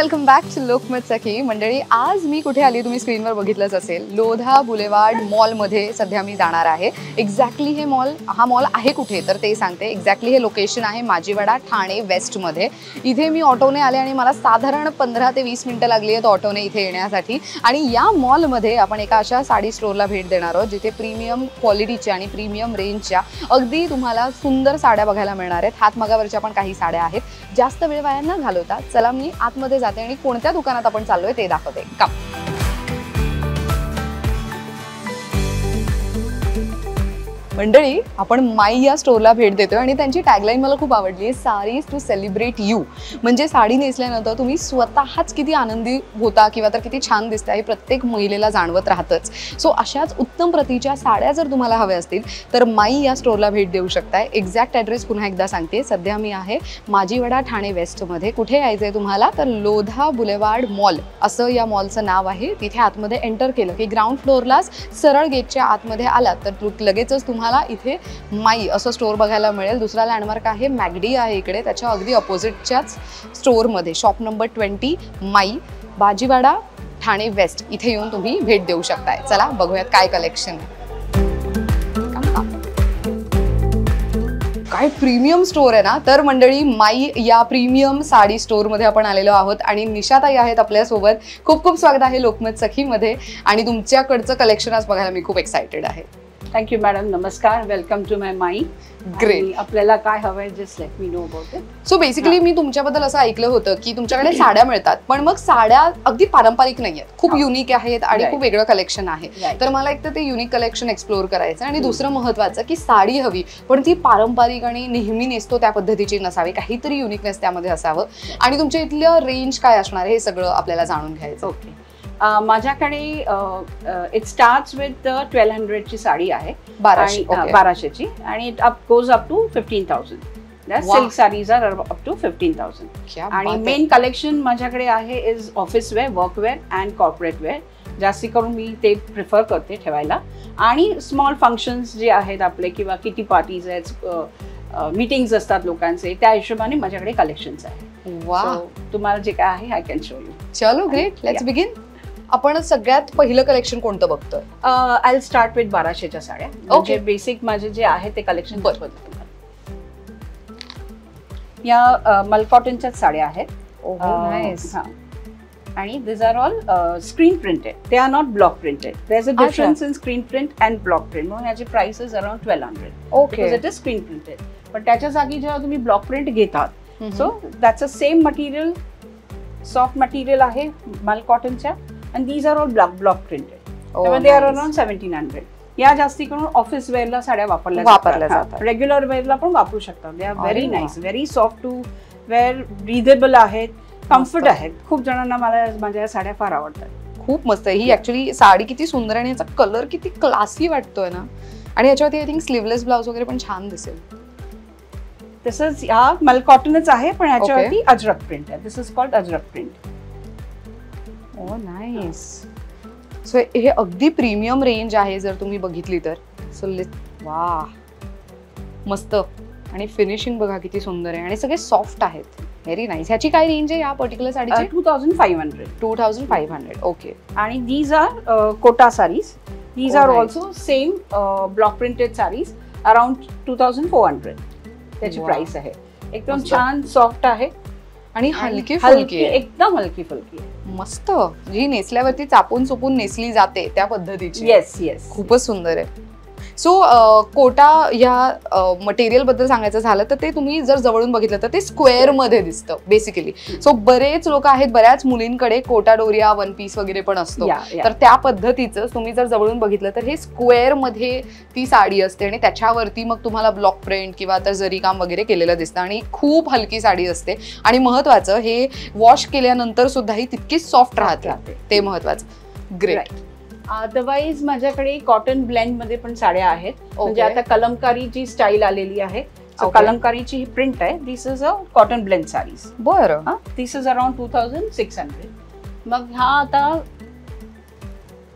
Welcome back to Lokmat सखी मंडळी. आज मी कुठे आली तुम्ही स्क्रीनवर बघितलंच असेल. लोधा बुलेवार्ड मॉलमध्ये सध्या मी जाणार आहे. एक्झॅक्टली हा मॉल आहे कुठे तर ते सांगते. एक्झॅक्टली हे लोकेशन आहे माजीवाडा ठाणे वेस्टमध्ये. इथे मी ऑटोने आले आणि मला साधारण 15 ते 20 मिनिटं लागली आहेत ऑटोने इथे येण्यासाठी. आणि या मॉलमध्ये आपण एका अशा साडी स्टोअरला भेट देणार आहोत जिथे प्रीमियम क्वालिटीच्या आणि प्रीमियम रेंजच्या अगदी तुम्हाला सुंदर साड्या बघायला मिळणार आहेत. हातमागावरच्या पण काही साड्या आहेत. जास्त वेळ वाया न घालवता चला मी आतमध्ये जाते आणि कोणत्या दुकानात आपण चाललोय ते दाखवते. का मंडळी आपण माई या स्टोअरला भेट देतोय आणि त्यांची टॅगलाईन मला खूप आवडली आहे, साडीज टू सेलिब्रेट यू. म्हणजे साडी नेसल्यानंतर तुम्ही स्वतःच किती आनंदी होता किंवा तर किती छान दिसता हे प्रत्येक महिलेला जाणवत राहतच. सो अशाच उत्तम प्रतीच्या साड्या जर तुम्हाला हव्या असतील तर माई या स्टोअरला भेट देऊ शकताय. एक्झॅक्ट ॲड्रेस पुन्हा एकदा सांगते. सध्या मी आहे माजीवाडा ठाणे वेस्टमध्ये. कुठे यायचंय तुम्हाला तर लोधा बुलेवार्ड मॉल असं या मॉलचं नाव आहे. तिथे आतमध्ये एंटर केलं की ग्राउंड फ्लोअरलाच सरळ गेटच्या आतमध्ये आलात तर लगेचच तुम्हाला इथे माई असं स्टोअर बघायला मिळेल. दुसरा लँडमार्क आहे मॅगडी आहे इकडे. त्याच्या अगदी अपोजिटच्याच स्टोअरमध्ये शॉप नंबर 20 माई बाजीवाडा ठाणे वेस्ट इथे येऊन तुम्ही भेट देऊ शकताय. चला बघूयात काय कलेक्शन आहे. काय प्रीमियम स्टोअर आहे ना. तर मंडळी माई या प्रीमियम साडी स्टोअरमध्ये आपण आलेलो आहोत आणि निशाताई आहेत आपल्यासोबत. खूप खूप स्वागत आहे लोकमत सखीमध्ये. आणि तुमच्याकडचं कलेक्शन आज बघायला मी खूप एक्सायटेड आहे. Thank you madam. नमस्कार. वेलकम टू माय माई. ग्रेट. आपल्याला काय हवंय just let me know about it. So basically मी तुमच्याबद्दल असं ऐकलं होतं की तुमच्याकडे साड्या मिळतात पण मग साड्या अगदी पारंपरिक नाहीयेत, खूप युनिक आहेत आणि खूप वेगळं कलेक्शन आहे. तर मला एक तर ते युनिक कलेक्शन एक्सप्लोर करायचं आणि दुसरं महत्वाचं की साडी हवी पण ती पारंपरिक आणि नेहमी नेसतो त्या पद्धतीची नसावी, काहीतरी युनिकनेस त्यामध्ये असावं. आणि तुमच्या इथलं रेंज काय असणार हे सगळं आपल्याला जाणून घ्यायचं. ओके. माझ्याकडे इट स्टार्ट्स विथ 1200 ची साडी आहे. 1200ची आणि it goes up to 15,000. Silk saris are up to 15,000. आणि मेन कलेक्शन माझ्याकडे आहे is office wear, work wear and corporate wear. जास्ती करून मी ते प्रिफर करते ठेवायला. आणि स्मॉल फंक्शन्स जे आहेत आपले किंवा किटी पार्टीज आहेत, मीटिंग्स असतात लोकांचे, त्या हिशोबाने माझ्याकडे कलेक्शन्स आहे. वा. तुम्हाला जे काय आहे आय कॅन शो यू. चलो ग्रेट. Let's begin. आपण सगळ्यात पहिलं कलेक्शन कोणतं बघतोय? आय स्टार्ट विथ 1200च्या साड्या. म्हणजे बेसिक माझे जे आहे ते कलेक्शन या मलकॉटनच्याच साड्या आहेत. आणि this are all screen printed. They are not block printed. There is a difference in screen print and block print. म्हणून याची price is around 1200. Because it is screen printed. पण त्याच्या जागी जेव्हा तुम्ही ब्लॉक प्रिंट घेतात so that's a same material, soft material आहे मलकॉटनच्या. And these are all block printed. They are around 1700. या जास्ती करून ऑफिस वेअरला साड्या वापरल्या जातात. रेग्युलर वेअरला पण वापरू शकतात. They are very nice, very soft to wear, breathable आहेत, कम्फर्ट आहेत. खूप जणांना माझ्या साड्या फार आवडतात. खूप मस्त आहे ही ऍक्च्युली साडी. किती सुंदर आणि याचा कलर किती क्लासी वाटतोय ना. आणि याच्यावरती आय थिंक स्लीवलेस ब्लाउज वगैरे पण छान दिसेल. तसंच हा मलकॉटनच आहे पण याच्यावरती अजरक प्रिंट आहे. This is called Ajrakh print. Oh nice. So हे अगदी प्रीमियम रेंज आहे जर तुम्ही बघितली तर. सो वा मस्त. आणि फिनिशिंग बघा किती सुंदर आहे आणि सगळे सॉफ्ट आहेत. Very nice. ह्याची काय रेंज आहे या पर्टिक्युलर साडीची? 2500. 2500. ओके. आणि these are Kota saris. These are also same block printed saris around 2400. त्याची प्राइस आहे. एकदम छान सॉफ्ट आहे आणि हलकी फुलकी, एकदम हलकी फुलकी. मस्त. जी नेसल्यावरती चापून चुपून नेसली जाते त्या पद्धतीची. Yes yes. खूपच सुंदर आहे. सो कोटा या मटेरियल बद्दल सांगायचं झालं तर ते तुम्ही जर जवळून बघितलं तर ते स्क्वेअर मध्ये दिसतं बेसिकली. सो बरेच लोक आहेत, बऱ्याच मुलींकडे कोटा डोरिया, वन पीस वगैरे पण असतो. तर त्या पद्धतीचं तुम्ही जर जवळून बघितलं तर हे स्क्वेअर मध्ये ती साडी असते आणि त्याच्यावरती मग तुम्हाला ब्लॉक प्रिंट किंवा तर जरी काम वगैरे केलेलं दिसतं आणि खूप हलकी साडी असते. आणि महत्वाचं हे वॉश केल्यानंतर सुद्धा ही तितकीच सॉफ्ट राहते, ते महत्वाचं. ग्रेट. अदरवाईज माझ्याकडे कॉटन ब्लेंड मध्ये पण साड्या आहेत. म्हणजे आता कलमकारीची स्टाईल आलेली आहे. कलमकारीची ही प्रिंट आहे. This is a cotton blend saris. बरं. This is around 2600. मग हा आता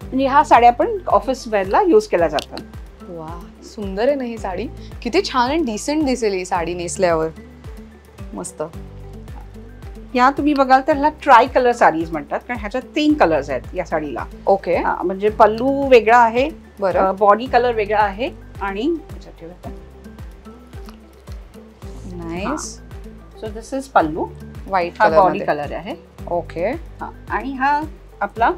म्हणजे ह्या साड्या पण ऑफिस वेअरला यूज केल्या जातात. वा सुंदर आहे ना ही साडी. किती छान आणि डिसेंट दिसेल ही साडी नेसल्यावर. मस्त. ह्या तुम्ही बघाल तर ह्याला ट्राय कलर साडीज म्हणतात, कारण ह्याच्यात 3 कलर्स आहेत या साडीला. ओके. म्हणजे पल्लू वेगळा आहे, बरं, बॉडी कलर वेगळा आहे आणि nice. So this is pallu, white हा कलर बॉडी कलर आहे. ओके. आणि हा आपला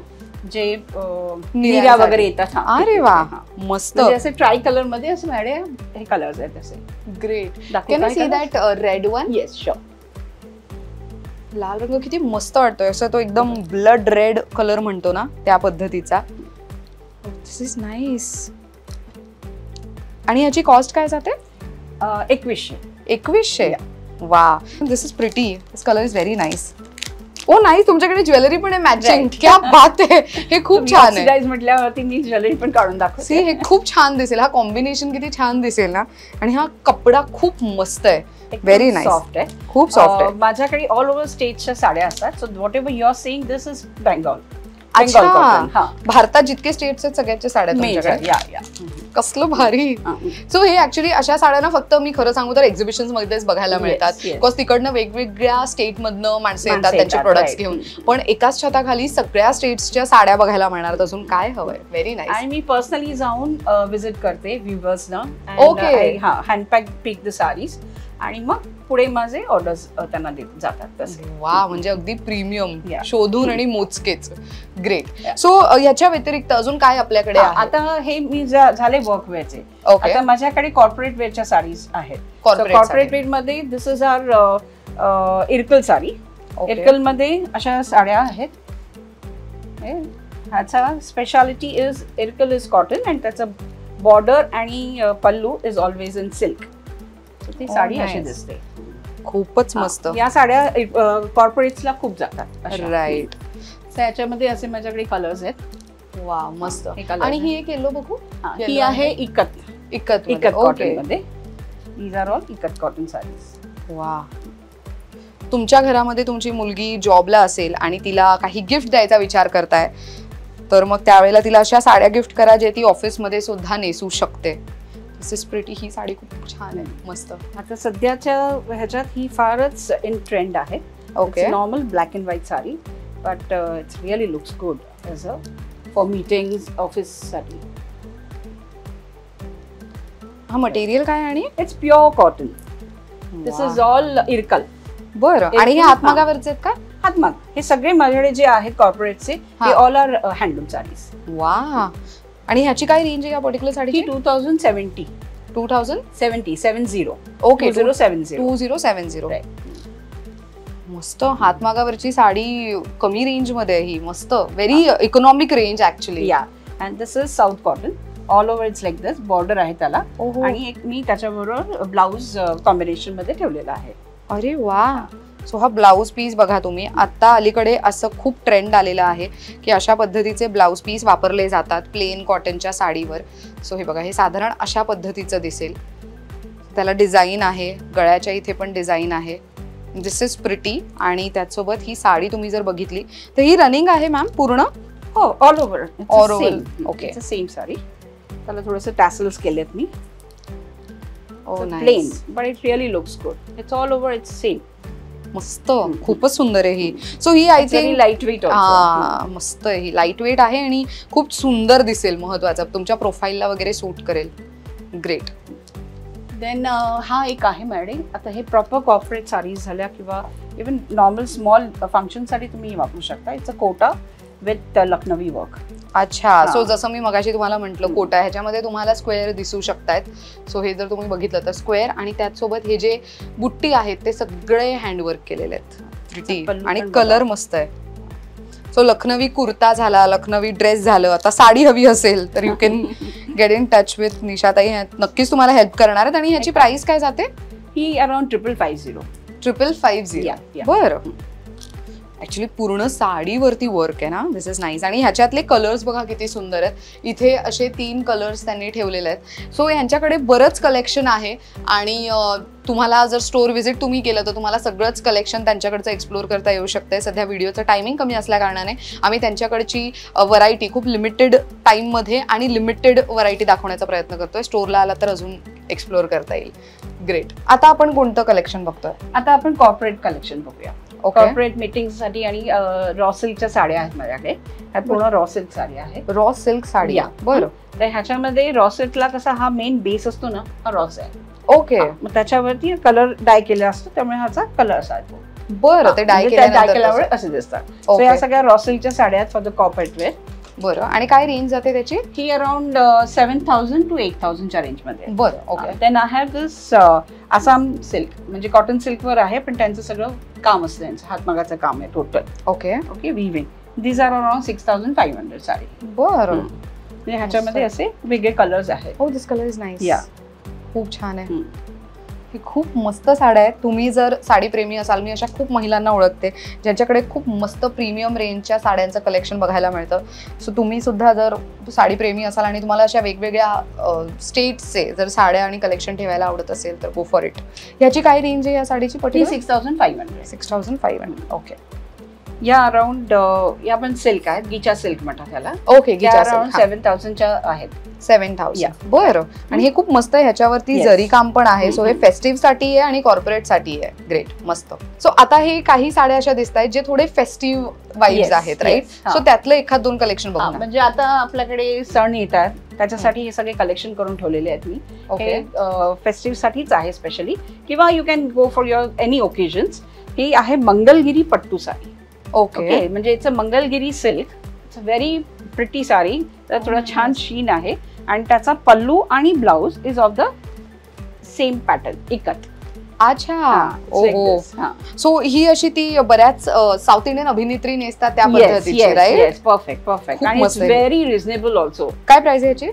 जे निऱ्या वगैरे येतात. अरे वा, मस्त. असे ट्राय कलर मध्ये असे मॅडे हे कलर्स आहेत असे. Great. Can you see that red one? Yes sure. लाल रंग किती मस्त वाटतोय, असं तो एकदम ब्लड रेड कलर म्हणतो ना त्या पद्धतीचा. This is nice. आणि याची कॉस्ट काय जाते? 2100. 2100. वा, this is pretty. This colour is very nice. Oh नाही, तुमच्याकडे ज्वेलरी पण आहे मॅचिंग. क्या बात आहे, हे खूप छान आहे. म्हटल्यावरती मी ज्वेलरी पण काढून दाखवते. हे खूप छान दिसेल, हा कॉम्बिनेशन किती छान दिसेल ना. आणि हा कपडा खूप मस्त आहे, व्हेरी नाईस. सॉफ्ट आहे, खूप सॉफ्ट आहे. माझ्याकडे ऑल ओव्हर स्टेटच्या साड्या असतात. So whatever you are saying this is Bengal. अच्छा, भारतात जितके स्टेट्स आहेत सगळ्याच्या साड्या तुमच्याकडे. कसलं भारी. सो हे ऍक्च्युली अशा साड्यांना फक्त मी खरं सांगू तर एक्झिबिशन्स मध्येच बघायला मिळतात, बिकॉज तिकडनं वेगवेगळ्या स्टेट मधनं माणसं येतात त्यांचे प्रोडक्ट्स घेऊन. पण एकाच छताखाली सगळ्या स्टेट्सच्या साड्या बघायला मिळणार, अजून काय हवंय. Very nice. आणि मी पर्सनली जाऊन विजिट करते व्ह्युअर्सना. ओके. हँडपॅक पिक द साडीज आणि मग पुढे माझे ऑर्डर्स त्यांना जातात. वा, म्हणजे अगदी प्रीमियम, शोधून आणि मोजकेच. ग्रेट. सो याच्या व्यतिरिक्त अजून काय आपल्याकडे आहे? आता हे मी झाले वर्क वेअरचे. आता माझ्याकडे कॉर्पोरेट वेअरच्या साडीज आहेत. कॉर्पोरेट वेअर मध्ये दिस इज आवर इरकल साडी. इरकल मध्ये अशा साड्या आहेत. ह्याचा speciality is Irkal is cotton and त्याचा बॉर्डर आणि पल्लू इज ऑलवेज इन सिल्क. ती साडी अशी दिसते. खूपच मस्त. या साड्या कॉर्पोरेट्सला खूप जातात. राईट. याच्यामध्ये असे माझ्याकडे कलर्स आहेत. वा, मस्त. आणि ही एक येलो बघू. ही आहे इकत कॉटन मध्ये. दीज आर ऑल इकत कॉटन साडीज. वा. तुमच्या घरामध्ये तुमची मुलगी जॉबला असेल आणि तिला काही गिफ्ट द्यायचा विचार करताय, तर मग त्यावेळेला तिला अशा साड्या गिफ्ट करा जे ती ऑफिसमध्ये सुद्धा नेसू शकते. दिस इज प्रिटी. ही साडी खूप छान आहे, मस्त. आता सध्याच्या ह्याच्यात ही फारच इन ट्रेंड आहे. Okay. Normal black and white sari, but it's really looks good as a for meetings office साठी. हा मटेरियल काय? आणि it's pure cotton. This is all Irkal. बरं. आणि हे हातमागावरचे आहेत का? हातमाग. हे सगळे माझ्याकडे जे आहेत कॉर्पोरेटचे ते ऑल आर हँडलूम साडीज. वा. आणि ह्याची काय रेंज आहे या पर्टिक्युलर साडीची? 2070. 2070. ओके. 2070. मस्त. हातमागावरची साडी कमी रेंज मध्ये आहे ही. मस्त. Very economic range actually. Yeah. And this is south cotton. All over it's like this. Border आहे त्याला आणि एक मी त्याच्याबरोबर ब्लाउज कॉम्बिनेशन मध्ये ठेवलेला आहे. अरे वा. सो हा ब्लाऊज पीस बघा तुम्ही. आता अलीकडे असं खूप ट्रेंड आलेला आहे की अशा पद्धतीचे ब्लाऊज पीस वापरले जातात प्लेन कॉटनच्या साडीवर. सो हे बघा, हे साधारण अशा पद्धतीचं दिसेल. त्याला डिझाईन आहे, गळ्याच्या इथे पण डिझाईन आहे. This is pretty. आणि त्याचसोबत ही साडी तुम्ही जर बघितली तर ही रनिंग आहे मॅम पूर्ण? हो, all over. All over. Okay. Same sari. त्याला थोडंसं टॅसल्स केलेत मी. Plain, but it really looks good. It's all over it's same. मस्त. खूपच सुंदर आहे ही. सो ही आय थिंक लाईट वेट. मस्त आहे ही. लाईट वेट आहे आणि खूप सुंदर दिसेल. महत्वाचं, तुमच्या प्रोफाईलला वगैरे सूट करेल. ग्रेट. देन हा एक आहे मॅडम. आता हे प्रॉपर कॉर्पोरेट साडीज झाल्या किंवा इवन नॉर्मल स्मॉल फंक्शनसाठी तुम्ही वापरू शकता. It's a Kota with Lucknowi work. अच्छा. सो जसं मी मगाशी तुम्हाला म्हटलं, कोटा ह्याच्यामध्ये तुम्हाला स्क्वेअर दिसू शकतायत. सो हे जर तुम्ही बघितलं तर स्क्वेअर आणि त्याचसोबत हे जे बुट्टी आहेत ते सगळे हँडवर्क केलेले आहेत. आणि कलर मस्त आहे. सो लखनवी कुर्ता झाला, लखनवी ड्रेस झालं. आता साडी हवी असेल तर you can get in touch with निशाताई. नक्कीच तुम्हाला हेल्प करणार आहेत. आणि ह्याची प्राइस काय जाते? ही अराउंड 550. 550. बरं. ऍक्च्युली पूर्ण साडीवरती वर्क आहे ना. दिस इज नाईस. आणि ह्याच्यातले कलर्स बघा किती सुंदर आहेत. इथे असे 3 कलर्स त्यांनी ठेवलेले आहेत. सो यांच्याकडे बरंच कलेक्शन आहे आणि तुम्हाला जर स्टोर व्हिजिट तुम्ही केलं तर तुम्हाला सगळंच कलेक्शन त्यांच्याकडचं एक्सप्लोर करता येऊ शकते. सध्या व्हिडिओचं टायमिंग कमी असल्या कारणाने आम्ही त्यांच्याकडची व्हरायटी खूप लिमिटेड टाईममध्ये आणि लिमिटेड व्हरायटी दाखवण्याचा प्रयत्न करतोय. स्टोरला आला तर अजून एक्सप्लोर करता येईल. ग्रेट. आता आपण कोणतं कलेक्शन बघतोय? आता आपण कॉर्पोरेट कलेक्शन बघूया. ओके. कॉर्पोरेट मीटिंगसाठी आणि रॉ सिल्कच्या साड्या आहेत माझ्याकडे. ह्या पूर्ण रॉ सिल्क साड्या आहेत. Raw silk sari. बरं. तर ह्याच्यामध्ये रॉ सिल्कला कसा हा मेन बेस असतो ना, हा रॉस आहे. ओके. मग त्याच्यावरती कलर डाय केला असतो, त्यामुळे ह्याचा कलर असा येतो. बरं. ते डाय केल्यामुळे असे दिसतात. सो या सगळ्या रॉ सिल्कच्या साड्या आहेत फॉर द कॉर्पोरेट वेअर. बरं. आणि काय रेंज जाते त्याची? ही अराउंड 7,000 to 8,000 च्या रेंज मध्ये. बरं. Okay. Then I have this Assam silk, म्हणजे कॉटन सिल्कवर आहे, पण त्यांचं सगळं काम असतं, त्यांचं हातमागाचं काम आहे total. Okay. Okay. Weaving. These are around 6,500 sari. बरं. ह्याच्यामध्ये असे वेगळे कलर्स आहेत. हो, दिस कलर इज नाईस. या. खूप छान आहे. ही खूप मस्त साड्या आहेत. तुम्ही जर साडी प्रेमी असाल, मी अशा खूप महिलांना ओळखते ज्यांच्याकडे खूप मस्त प्रीमियम रेंजच्या साड्यांचं कलेक्शन बघायला मिळतं. सो तुम्ही सुद्धा जर साडी प्रेमी असाल आणि तुम्हाला अशा वेगवेगळ्या स्टेट्सचे जर साड्या आणि कलेक्शन ठेवायला आवडत असेल तर गो फॉर इट. ह्याची काय रेंज आहे या साडीची? 6,500. 6,500. ओके. या अराउंड या पण सिल्क आहेत, गीचा सिल्क म्हणतात त्याला. ओके. गीचा अराउंड 7,000 च्या आहेत. 7,000. बरं. आणि हे खूप मस्त आहे. ह्याच्यावरती जरी काम पण आहे. सो हे फेस्टिव्ह साठी आहे आणि कॉर्पोरेट साठी आहे. ग्रेट. मस्त. सो आता हे काही साड्या अशा दिसत आहेत जे थोडे फेस्टिव्ह वाईब्स आहेत, राईट? सो त्यातलं एखाद दोन कलेक्शन बघा. म्हणजे आता आपल्याकडे सण येतात, त्याच्यासाठी हे सगळे कलेक्शन करून ठेवलेले आहेत मी. हे फेस्टिव्ह साठीच आहे स्पेशली, किंवा you can go for your any occasions. ही आहे मंगलगिरी पट्टू साडी. ओके. म्हणजे it's a Mangalagiri silk. It's a very pretty sari. त्यात थोडा छान शीन आहे आणि त्याचा पल्लू आणि blouse is of the same pattern, ikat. अच्छा. ओहो. सो ही अशी ती बऱ्याच साऊथ इंडियन अभिनेत्री नेसतात त्या पद्धतीची, राईट? परफेक्ट. परफेक्ट. आणि इट्स व्हेरी रिझनेबल ऑल्सो. काय प्राइस आहे याची?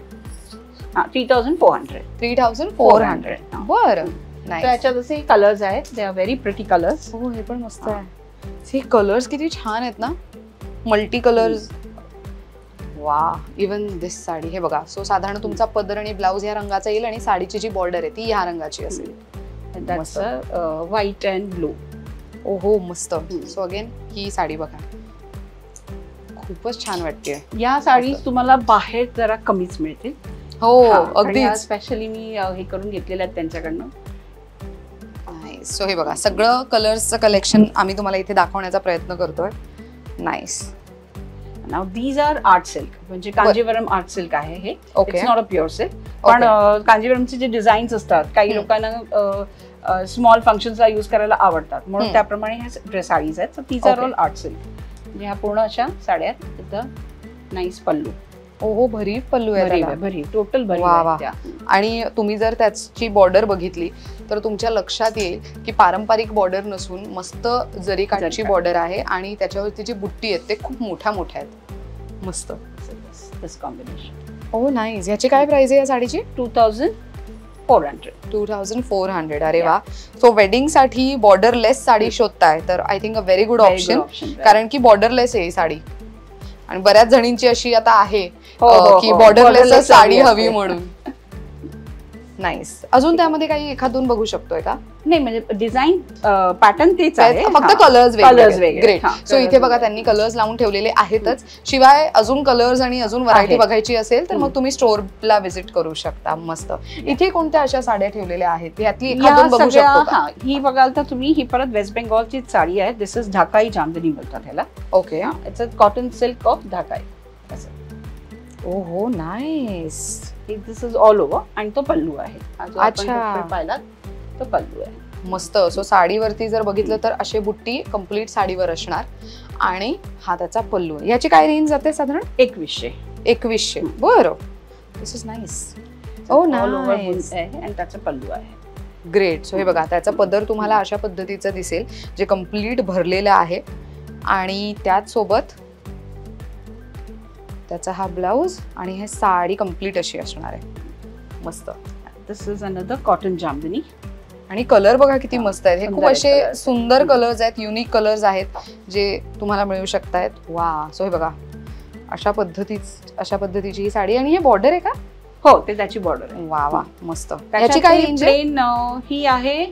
3,400. 3,400. बरं. त्याच्यात असे कलर्स आहेत. दे आर व्हेरी प्रिटी कलर्स. हो, हे पण मस्त आहे. हे कलर्स किती छान आहेत ना, मल्टी कलर्स. वा. इवन दिस साडी हे बघा. सो साधारण तुमचा पदर आणि ब्लाउज या रंगाचा येईल आणि साडीची जी बॉर्डर आहे ती ह्या रंगाची असेल. White and blue. ओहो, मस्त. सो अगेन ही साडी बघा, खूपच छान वाटते. या साडी तुम्हाला बाहेर जरा कमीच मिळतील. हो, अगदी. स्पेशली मी हे करून घेतलेलं आहे त्यांच्याकडनं. सो हे बघा, सगळं कलर्सचं कलेक्शन आम्ही तुम्हाला इथे दाखवण्याचा प्रयत्न करतोय. Nice. Now these are art silk, म्हणजे कांजीवरम आर्ट सिल्क आहे हे. It's not a pure silk, पण कांजीवरमचे जे डिझाईन्स असतात काही लोकांना स्मॉल फंक्शन्सला यूज करायला आवडतात, म्हणून त्याप्रमाणे ह्या साडीज आहेत. These are all art silk. म्हणजे ह्या पूर्ण अशा साड्या आहेत. With nice pallu. ओहो, भरीव पल्लू आहे. भरीव, टोटल भरीव. आणि तुम्ही जर त्याची बॉर्डर बघितली तर तुमच्या लक्षात येईल की पारंपरिक बॉर्डर नसून मस्त जरी काठची बॉर्डर आहे आणि त्याच्यावरती जी बुट्टी आहेत ते खूप मोठ्या मोठ्या आहेत. मस्त. दिस कॉम्बिनेशन. ओह, नाईस. याची काय प्राइस आहे या साडीची? 2,400. 2,400. अरे वा. सो वेडिंग साठी बॉर्डरलेस साडी शोधताय तर I think a very good option, कारण की बॉर्डरलेस आहे ही साडी आणि बऱ्याच जणींची अशी आता आहे की बॉर्डरलेस साडी हवी म्हणून. नाईस. अजून त्यामध्ये काही एखाद दोन बघू शकतोय का? नाही, म्हणजे डिझाईन पॅटर्न तेच आहे, फक्त कलर्स वेगळे. ग्रेट. सो इथे बघा त्यांनी कलर्स लावून ठेवलेले आहेतच. शिवाय अजून कलर्स आणि अजून व्हरायटी बघायची असेल तर मग तुम्ही स्टोरला व्हिजिट करू शकता. मस्त. इथे कोणत्या अशा साड्या ठेवलेल्या आहेत यातली एखाद दोन बघू शकतो का? ही बघाल तर तुम्ही, ही परत वेस्ट बेंगॉलची साडी आहे. दिस इज ढाकाई जामदनी बोलतात ह्याला. Okay. It's a cotton silk of Dhakai. ओहो, nice. This is all over. आणि तो पल्लू आहे. अच्छा, पाहिला तो पल्लू आहे. मस्त. सो साडीवरती जर बघितलं तर अशी बुट्टी कम्प्लीट साडीवर असणार आणि हा त्याचा पल्लू. याची काय रेंज जाते साधारण? 2100. बरं. This is nice. Oh, nice. आणि त्याचा पल्लू आहे. ग्रेट. सो हे बघा, त्याचा पदर तुम्हाला अशा पद्धतीचं दिसेल जे कम्प्लीट भरलेलं आहे आणि त्याच सोबत त्याचा हा ब्लाउज आणि हे साडी कम्प्लीट अशी असणार आहे. मस्त. दिस इज अनदर कॉटन जामदनी. आणि कलर बघा किती मस्त आहेत. हे खूप असे सुंदर कलर्स आहेत, युनिक कलर्स आहेत जे तुम्हाला मिळू शकतायत. वा. सो हे बघा, अशा पद्धतीची ही साडी. आणि हे बॉर्डर आहे का? हो, ते त्याची बॉर्डर आहे. वा वा, मस्त. याची काय रेंज आहे? प्लेन ही आहे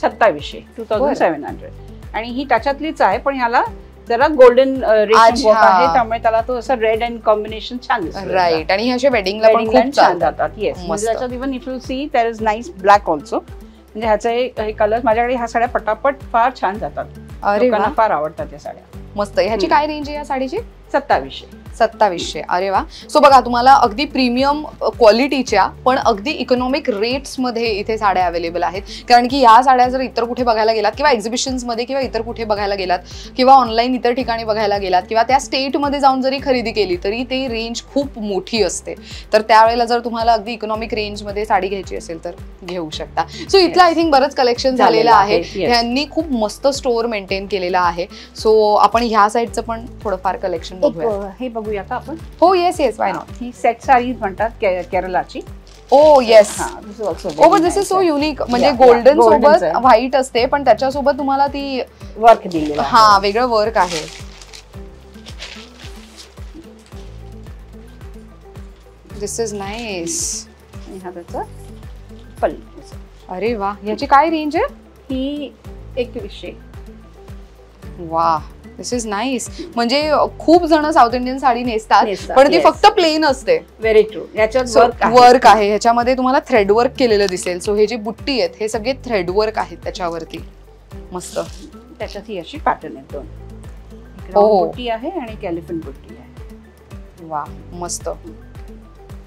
2700, 2700. आणि ही त्याच्यातलीच आहे, पण ह्याला जरा गोल्डन रेशम वर्क आहे, त्यामुळे त्याला तो असं रेड अँड कॉम्बिनेशन छान दिसतं. राईट. आणि हे असे वेडिंगला पण खूप छान जातात. येस, म्हणजे त्याच्यात even if you see there is nice black also. म्हणजे ह्याचे हे कलर माझ्याकडे ह्या साड्या पटापट फार छान जातात. अरे लोकांना फार आवडतात या साड्या. मस्त. ह्याची काय रेंज आहे या साडीची? 2700. 2700. अरे वा. सो बघा, तुम्हाला अगदी प्रीमियम क्वालिटीच्या पण अगदी इकॉनॉमिक रेट्स मध्ये इथे साड्या अवेलेबल आहेत. कारण की ह्या साड्या जर इतर कुठे बघायला गेलात किंवा एक्झिबिशन्स मध्ये किंवा इतर कुठे बघायला गेलात किंवा ऑनलाईन इतर ठिकाणी बघायला गेलात किंवा त्या स्टेटमध्ये जाऊन जरी खरेदी केली तरी ते रेंज खूप मोठी असते. तर त्यावेळेला जर तुम्हाला अगदी इकॉनॉमिक रेंजमध्ये साडी घ्यायची असेल तर घेऊ शकता. सो इथलं आय थिंक बरंच कलेक्शन झालेलं आहे. त्यांनी खूप मस्त स्टोअर मेंटेन केलेला आहे. सो आपण ह्या साईडचं पण थोडंफार कलेक्शन बघूया. हे बघूया का आपण? हो, येस येस, वाय नॉट. ही सेट साडी म्हणतात केरलाची. Oh yes. Oh, but this is so unique. म्हणजे गोल्डन सोबत व्हाईट असते, पण त्याच्यासोबत तुम्हाला ती वर्क दिलेलं. हा, वेगळं वर्क आहे. This is nice. हा त्याचा पल्लू. अरे वा. ह्याची काय रेंज आहे? ही 2100. वा, दिस इज नाईस. म्हणजे खूप जण साऊथ इंडियन साडी नेसतात, पण ती फक्त प्लेन असते. Very true. याच्यात वर्क आहे. ह्याच्यामध्ये तुम्हाला थ्रेड वर्क केलेलं दिसेल. सो हे जे बुट्टी आहेत हे सगळे थ्रेड वर्क आहेत त्याच्यावरती. मस्त. त्याच्यात ही अशी पॅटर्न आहेत दोन. बुट्टी आहे आणि एलिफंट बुट्टी आहे. वा, मस्त.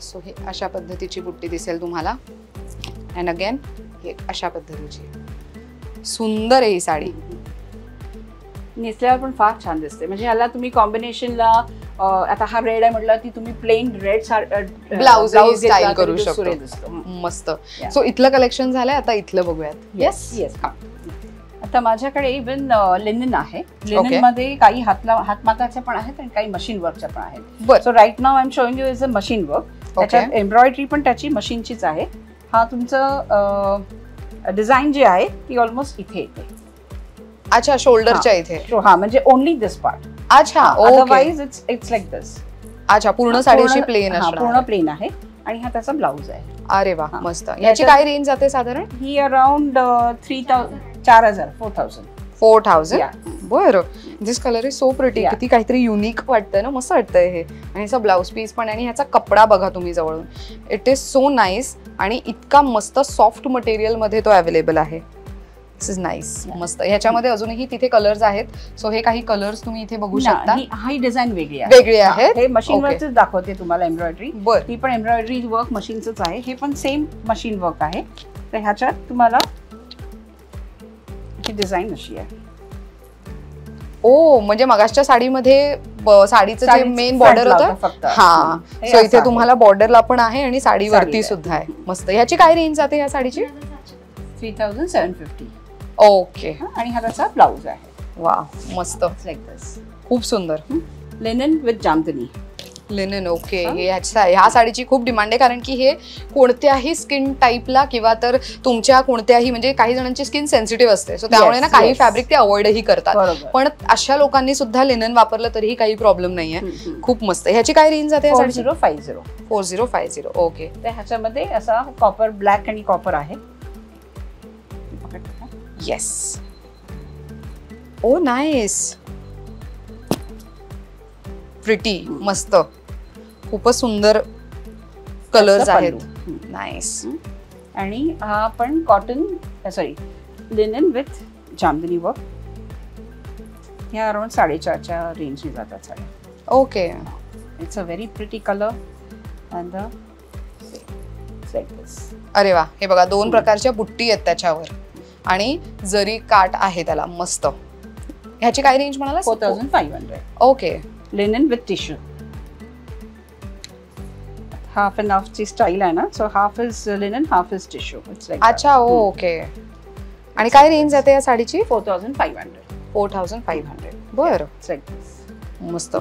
सो हे अशा पद्धतीची बुट्टी दिसेल तुम्हाला. अँड अगेन हे अशा पद्धतीची सुंदर आहे ही साडी. नेसल्यावर पण फार छान दिसते. म्हणजे ह्याला तुम्ही कॉम्बिनेशनला आता हा रेड आहे म्हटलं ती तुम्ही प्लेन रेड ब्लाउज स्टाईल करू शकतो. मस्त. सो इथलं कलेक्शन झालंय. आता इथलं बघूयात. Yes yes. आता माझ्याकडे इव्हन लिनन आहे. लिनन मध्ये काही हातमागाच्या पण आहेत आणि काही मशीन वर्कच्या पण आहेत. So right now I am showing you is a machine work. त्याच्यात एम्ब्रॉयडरी पण त्याची मशीनचीच आहे. हा तुमचं डिझाईन जी आहे ती ऑलमोस्ट इथे येते. अच्छा, शोल्डरच्या इथे. हा, म्हणजे ओनली दिस पार्ट. अच्छा, अदरवाइज इट्स लाईक दिस. अच्छा, पूर्ण साडीची प्लेन असणार. पूर्ण प्लेन आहे आणि हा त्याचा ब्लाउज आहे. अरे वा, मस्त. याची काय रेंज जाते साधारण? ही अराउंड 4000 4000. बरं. दिस कलर इज सो प्रिटी. किती काहीतरी युनिक वाटतंय ना, मस्त वाटतंय हे. आणि ह्याचा ब्लाउज पीस पण आणि ह्याचा कपडा बघा तुम्ही जवळून. इट इज सो नाईस आणि इतका मस्त सॉफ्ट मटेरियल मध्ये तो अवेलेबल आहे. This is nice. मस्त. ह्याच्यामध्ये अजूनही तिथे कलर्स आहेत. सो हे काही कलर्स तुम्ही इथे बघू शकता. ही डिझाईन वेगळी आहे. वेगळी आहे. हे मशीन वर्कच दाखवते तुम्हाला एम्ब्रॉयडरी. बरं. ती पण एम्ब्रॉयडरी वर्क मशीनच आहे. हे पण सेम मशीन वर्क आहे. तर ह्याच्यात तुम्हाला ही डिझाईन अशी आहे. ओ, म्हणजे मगासच्या साडीमध्ये साडीचं जे मेन बॉर्डर होतं. हा, सो इथे तुम्हाला बॉर्डरला पण आहे आणि साडीवरती सुद्धा आहे. मस्त. ह्याची काय रेंज जाते या साडीची? 3750. ओके. आणि हा त्याचा ब्लाउज आहे. वा, मस्त. लाईक दिस. खूप सुंदर. Linen with Jamdani. Linen. Okay. ह्या साडीची खूप डिमांड आहे कारण की हे कोणत्याही स्किन टाईपला किंवा तर तुमच्या कोणत्याही, म्हणजे काही जणांची स्किन सेन्सिटिव्ह असते, सो त्यामुळे ना काही फॅब्रिक ते अवॉइडही करतात. पण अशा लोकांनी सुद्धा लिनन वापरलं तरीही काही प्रॉब्लेम नाहीये. खूप मस्त. ह्याची काय रेंज जाते? 4050. 4050. ओके. तर ह्याच्यामध्ये असा कॉपर, ब्लॅक आणि कॉपर आहे. येस. ओ, नाईस. प्रिटी. मस्त. खूपच सुंदर कलर्स आहेत. नाईस. आणि हा पण cotton, sorry, linen with Jamdani work. ह्या अराउंड 4.5च्या रेंजने जातात साड्या. Okay. It's a very pretty colour and अरे वा. हे बघा, दोन प्रकारच्या बुट्टी आहेत त्याच्यावर आणि जरी काठ आहे त्याला. मस्त. ह्याची काय रेंज म्हणाला? 4500. Okay. Linen with tissue. Half and हाफची स्टाईल आहे ना, so half is linen, half is tissue. अच्छा, ओके. आणि काय रेंज जाते या साडीची? 4500. 4500. बरं. मस्त.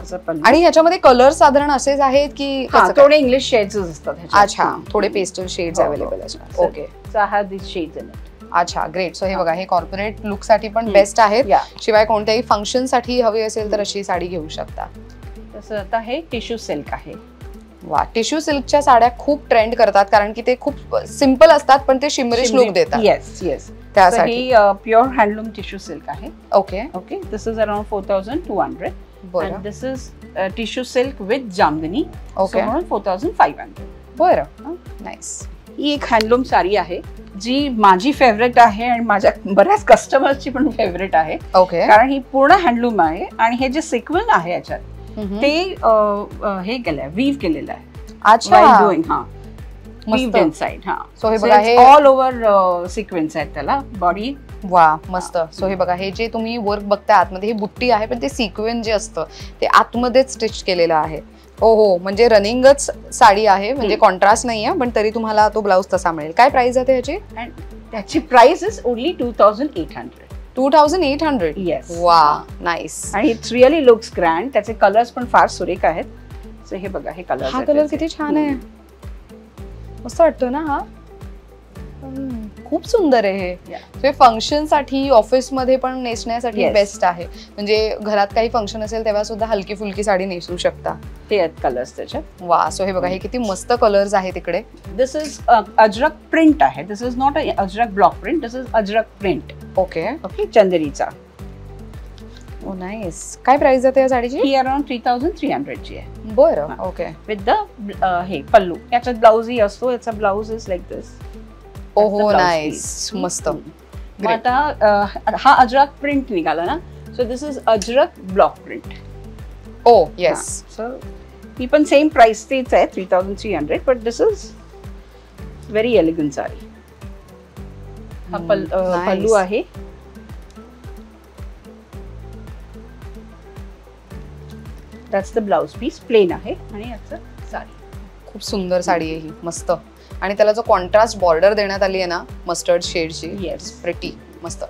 आणि ह्याच्यामध्ये कलर साधारण असेच आहेत की थोडे इंग्लिश शेड्स असतात? अच्छा, थोडे पेस्टल शेड्स अवेलेबल असतात. Okay. So I have this shades in it. अच्छा, ग्रेट. सो हे बघा, हे कॉर्पोरेट लुक साठी पण बेस्ट आहेत. शिवाय कोणत्याही फंक्शन साठी हवी असेल तर अशी साडी घेऊ शकता. तसं आता हे टिश्यू सिल्क आहे. वा, टिश्यू सिल्कच्या साड्या खूप ट्रेंड करतात कारण की ते खूप सिंपल असतात पण ते शिमरिश लुक देतात. Yes yes. त्यासाठी ही प्युअर हँडलूम टिश्यू सिल्क आहे. Okay okay, this is around 4200. बरं. And this is tissue silk with Jamdani. Okay. Around 4500. बरं, नाईस. ही एक हँडलूम साडी आहे जी माझी फेवरेट आहे आणि माझ्या बऱ्याच कस्टमर्सची पण फेवरेट आहे. ओके. कारण ही पूर्ण हँडलूम आहे आणि हे जे सिक्वन आहे याच्यात ते हे केलंय, वीव केलेलं आहे. अच्छा, डुईंग हा वीव्ड इनसाइड. हा, सो हे बघा, हे ऑल ओव्हर सिक्वेन्स आहेत त्याला बॉडी. वा, मस्त. सो हे बघा, हे जे तुम्ही वर्क बघताय आतमध्ये, हे बुट्टी आहे पण ते सिक्वेन जे असतं ते आतमध्येच स्टिच केलेलं आहे. हो हो, म्हणजे रनिंगच साडी आहे, म्हणजे कॉन्ट्रास्ट नाही आहे पण तरी तुम्हाला तो ब्लाउज तसा मिळेल. काय प्राइस आहे त्याची? त्याची प्राइस इज ओनली 2800. 2800. येस. वा, नाईस. आणि इट्स रिअली लुक्स ग्रँड. त्याचे कलर्स पण फार सुरेख आहेत. सो हे बघा, हे कलर, हा कलर किती छान आहे, मस्त वाटतो ना हा. खूप सुंदर आहे हे. फंक्शन साठी, ऑफिस मध्ये पण नेसण्यासाठी बेस्ट आहे. म्हणजे घरात काही फंक्शन असेल तेव्हा सुद्धा हलकी फुलकी साडी नेसू शकता. ते आहेत कलर्स त्याच्यात. वा, सो हे बघा, हे किती मस्त कलर्स आहेत इकडे. दिस इज अजरक प्रिंट आहे. This is not Ajrakh block print, this is Ajrakh print. Okay okay, चंदेरीचा. Oh nice. काय प्राइस आहे या साडीची? ही अराउंड 3300 ची आहे. बरं, ओके. विथ द हे पल्लू. याच्यात ब्लाउजही असतो. याचा ब्लाउज इज लाईक दिस. ओहो, नाईस, मस्त. आता हा अजरक प्रिंट निघाला ना, so this is Ajrakh block print. Oh yes. So ही पण सेम प्राइस तेच आहे, 3300, but this is very elegant sari. हा पल्लू आहे. That's the blouse piece. Plain आहे आणि याचं साडी. खूप सुंदर साडी आहे ही, मस्त. आणि त्याला जो कॉन्ट्रास्ट बॉर्डर देण्यात आली आहे ना मस्टर्ड शेडची, येस, प्रिटी मस्त.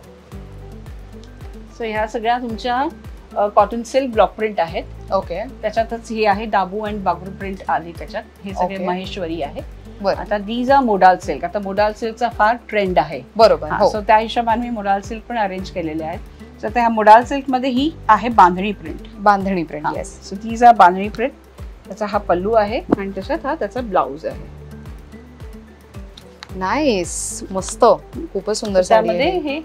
सो ह्या सगळ्या तुमच्या कॉटन सिल्क ब्लॉक प्रिंट आहेत. ओके. त्याच्यातच हे आहे दाबू अँड बागरू प्रिंट आली त्याच्यात. हे सगळे महेश्वरी आहे. बरं. आता दीज आर मोडाल सिल्क. आता मोडाल सिल्कचा फार ट्रेंड आहे. बरोबर. सो त्या हिशोबाने मी मोडाल सिल्क पण अरेंज केलेले आहेत. सो त्या मोडाल सिल्क मध्ये ही आहे bandhani print. Bandhani print, yes. So these are bandhani print. त्याचा हा पल्लू आहे आणि त्याच्यात हा त्याचा ब्लाउज आहे. नाईस, मस्त. खूपच सुंदर साडी त्यामध्ये आहे. हे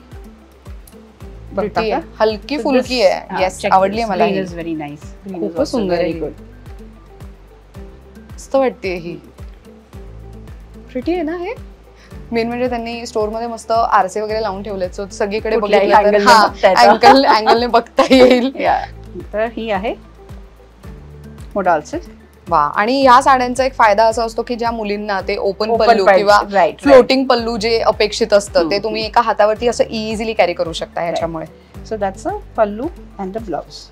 प्रिटी आहे, हलकी फुलकी आहे. येस, आवडली मला. Very nice. खूपच सुंदर आहे, मस्त वाटते ही. प्रिटी आहे ना हे. मेन म्हणजे त्यांनी स्टोर मध्ये मस्त आरसे वगैरे लावून ठेवलेत, सो सगळीकडे अँगलने बघता येईल. तर ही आहे मोडाल सिल्क. वा, आणि ह्या साड्यांचा एक फायदा असा असतो की ज्या मुलींना ते ओपन पल्लू किंवा फ्लोटिंग पल्लू जे अपेक्षित असतं ते तुम्ही एका हातावरती असं इझिली कॅरी करू शकता ह्याच्यामुळे. So that's a pallu and the blouse.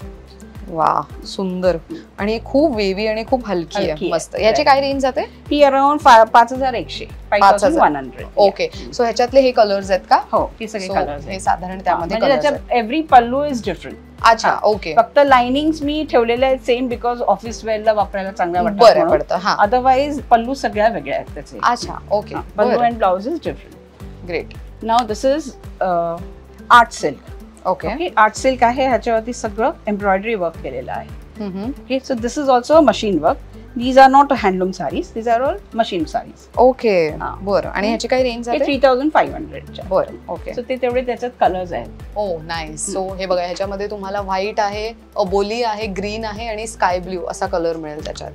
वा, सुंदर. आणि खूप वेवी आणि खूप हलकी आहे, मस्त. याची काय रेंज जाते? ही अराउंड 5100. 5100. ओके. सो ह्याच्यातले हे कलर्स आहेत का? हो, हे सगळे कलर्स हे साधारण त्यामध्ये एव्हरी पल्लू इज डिफरंट. अच्छा, ओके. फक्त लाइनिंग्स मी ठेवलेल्या आहेत सेम, बिकॉज ऑफिस वेअरला वापरायला चांगला बरं पडतं. अदरवाइज पल्लू सगळ्या वेगळ्या आहेत त्याचे. अच्छा, okay. Pallu and blouse is different. Great. Now this is art silk. Okay. Art silk आहे. ह्याच्यावरती सगळं एम्ब्रॉयडरी वर्क केलेलं आहे. Okay. So this is also machine work. These are not handloom saris, these are all machine saris. Okay, बरं. आणि ह्याची काय range आहे? 3500. बरं, ओके. सो ते तेवढे त्याच्यात कलर्स आहेत. ओ नाईस. सो हे बघा, ह्याच्यामध्ये तुम्हाला व्हाईट आहे, अबोली आहे, ग्रीन आहे आणि स्काय ब्ल्यू असा कलर मिळेल त्याच्यात.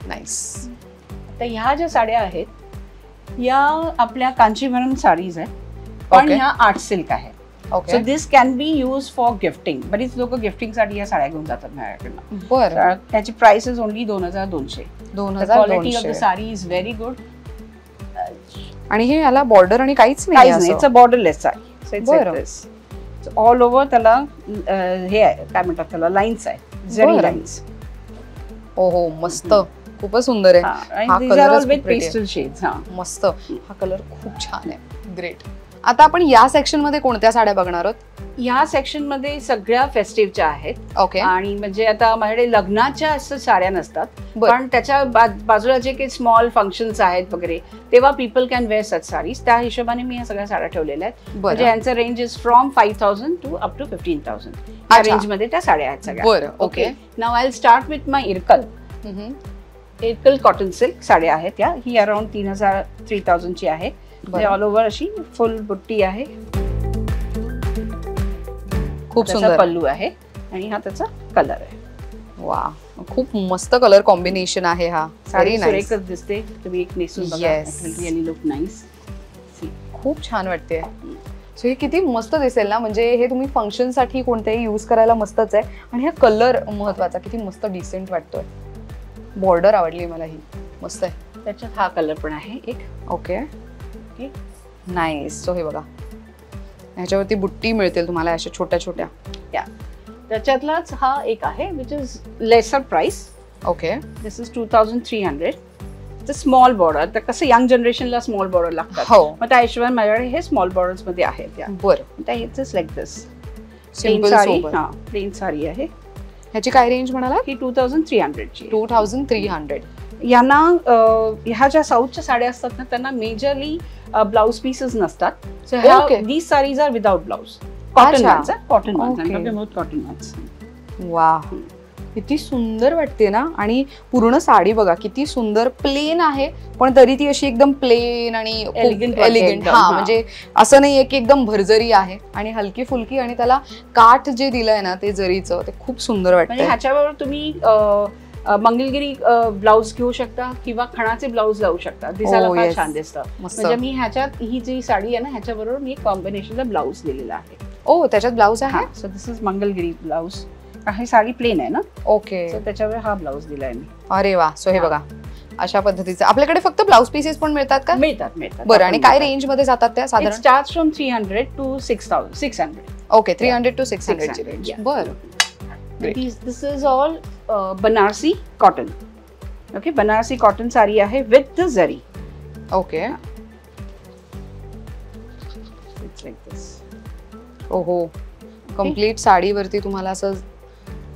नाईस. तर ह्या ज्या साड्या आहेत या आपल्या कांचीवरम साडीज आहेत, पण ह्या आर्ट सिल्क आहे. So this can be use for gifting. बरीच लोक गिफ्टिंग साठी या साड्या घेऊन जातात माझ्याकडनं. बरं. त्याची price is only 2200. Quality of the sari is very good. आणि हे याला बॉर्डर आणि काहीच नाही, it's a borderless sari. All over त्याला हे आहे, काय म्हणतात त्याला, लाईन्स आहे, जरी लाईन्स. ओहो, मस्त. खूपच सुंदर आहे. हा कलर मस्त. हा कलर खूप छान आहे. ग्रेट. आता आपण या सेक्शन मध्ये कोणत्या साड्या बघणार आहोत? या सेक्शन मध्ये सगळ्या फेस्टिव्हच्या आहेत. ओके. आणि म्हणजे आता माझ्याकडे लग्नाच्या असं साड्या नसतात, पण त्याच्या बाजूला जे काही स्मॉल फंक्शन्स आहेत वगैरे तेव्हा people can wear such saris. त्या हिशोबाने मी या सगळ्या साड्या ठेवलेल्या आहेत. म्हणजे यांचं range is from 5000 to up to 15000. या रेंज मध्ये त्या साड्या आहेत सगळ्या. बरं, okay. Now I will start with my Irkal. एकल कॉटन सिल्क साड्या आहेत त्या. ही अराउंड 3000-3000 ची आहे. ऑल ओव्हर अशी फुल बुट्टी आहे. खूप सुंदर पल्लू आहे आणि हा त्याचा कलर आहे. वा, खूप मस्त कलर कॉम्बिनेशन आहे हा. साडी सुरेखच दिसते. तुम्ही एक नेसून बघा. Really look nice. खूप छान वाटते. सो हे किती मस्त दिसेल ना. म्हणजे हे तुम्ही फंक्शन साठी कोणत्याही यूज करायला मस्तच आहे. आणि हा कलर महत्वाचा, किती मस्त डिसेंट वाटतोय. बॉर्डर आवडली मला ही, मस्त आहे. त्याच्यात हा कलर पण आहे एक. Okay nice. सो हे बघा, ह्याच्यावरती बुट्टी मिळतील तुम्हाला अशा छोट्या छोट्या. त्याच्यातलाच हा एक आहे which is lesser price. Okay, this is 2300. Small border. तर कसं यंग जनरेशनला स्मॉल बॉर्डर लागतात. हो, मग त्या हिशोबाने माझ्याकडे हे स्मॉल बॉर्डर्स मध्ये आहेत. बरं. It's like this simple sari. सोबत. हा, प्लेन साडी आहे. ह्याची काय रेंज म्हणाला? ही 2300 ची. 2300. यांना ह्या ज्या साऊथच्या साड्या असतात ना, त्यांना मेजरली ब्लाउज पीसेस नसतात. सो ह्या these saris are without blouse. Cotton ones. Cotton ones. Cotton ones. वा, किती सुंदर वाटते ना. आणि पूर्ण साडी बघा किती सुंदर प्लेन आहे, पण तरी ती अशी एकदम प्लेन आणि एलिगंट. हा, म्हणजे असं नाहीये की एकदम भरजरी आहे. आणि हलकी फुलकी, आणि त्याला काठ जे दिलंय ना ते जरीचं, ते खूप सुंदर वाटतं. ह्याच्यावर तुम्ही मंगलगिरी ब्लाउज घेऊ शकता किंवा खणाचे ब्लाउज लावू शकता. दिसायला फार छान दिसतं. म्हणजे मी ह्याच्यात ही जी साडी आहे ना, ह्याच्याबरोबर मी कॉम्बिनेशनला ब्लाउज दिलेला आहे. ओ, त्याच्यात ब्लाउज आहे. So this is Mangalagiri blouse. ही साडी प्लेन आहे ना. ओके, सो त्याच्यावर हा ब्लाउज दिलाय मी. अरे वा. सो हे बघा अशा पद्धतीचं आपल्याकडे फक्त ब्लाउज पीसेस पण मिळतात का? मिळतात. बरं, आणि काय रेंज मध्ये जातात त्या साधारण? Start from 300 to 600. Okay, 300 to 600 ची रेंज. बरं. This is all Banarasi cotton. Okay, Banarasi cotton sari आहे with the zari. Okay. It's like this. ओहो, कम्प्लीट साडीवरती तुम्हाला असं